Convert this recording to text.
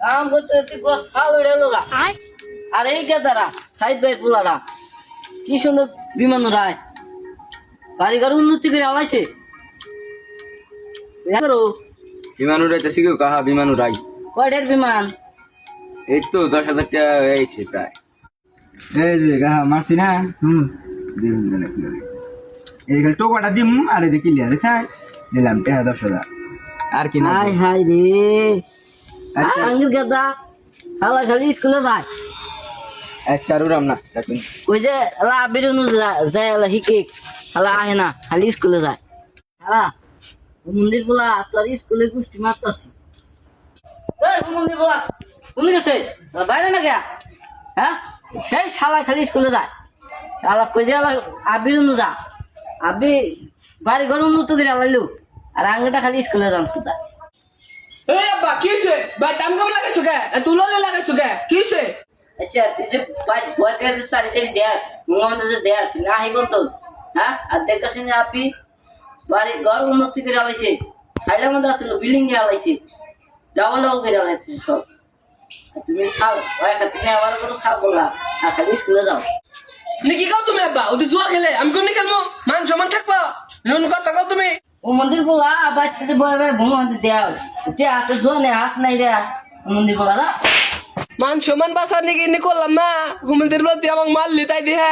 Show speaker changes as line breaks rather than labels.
কাম করতে তুই সাল উড়ে লোগা আর এই যে তারা সাইদ ভাই পোলারা কি সুন্দর বিমান রায় বাড়িঘর উন্নতি করে আলাইছে
বিমান উড়াইতে শিখেও কাহা বিমান উড়াই
কয়টার বিমান
এই তো 10,000 টাকা হয়েছে প্রায় এই যে কাহা মারছি না এই টোকাটা দিম আর এই কিলিয়া দেখাই দিলাম টাকা 10,000 আর কি না
হাই হাই রে আঙ্গুল গাদা হালা খালি স্কুলে যায়
আজকার উড়াম না দেখুন
কই যে হালা বেরোনো যায় হালা হিকে হালা আহে না খালি স্কুলে যায় হালা মন্দির বলা তোর স্কুলে কুস্তি মারতাছি এই মন্দির বলা কোন গেছে বাইরে না গিয়া হ্যাঁ সেই শালা খালি স্কুলে যায় শালা কই যে হালা আবির যা আবি বাড়ি ঘর উন্নত করে আলাইলো আর আঙ্গুটা খালি স্কুলে যান সুদা
এই আব্বা কি হইছে ভাই দাম কম লাগাইছো কে তুলো লাগাইছো কে কি হইছে
আচ্ছা তুই যে বয়তে সারি সারি দেখ মুঙ্গা যে দেখ না হি বলতো হ্যাঁ আর দেখতেছি না আপনি বাড়ি ঘর উন্নতি করে আলাইছে সাইডের মধ্যে আসছিল বিল্ডিং এ আলাইছে ডাবল ডাবল করে আলাইছে সব তুমি সাল ওই খাতি নিয়ে আবার কোনো সাল বললা আর খালি স্কুলে যাও
নি কি কাও তুমি আব্বা ওদি জুয়া খেলে আমি কোন খেলমু মান সমান থাকবা নুন কথা কাও তুমি
ও মন্দির বলা বাচ্চা বয় বয় ভ্রমণ দেও যে হাতে জোনে হাস নাই রে মন্দির বলা না
মান সমান বাসা নাকি নি করলাম না হুমন্দির প্রতি আমাকে মারলি তাই দিয়ে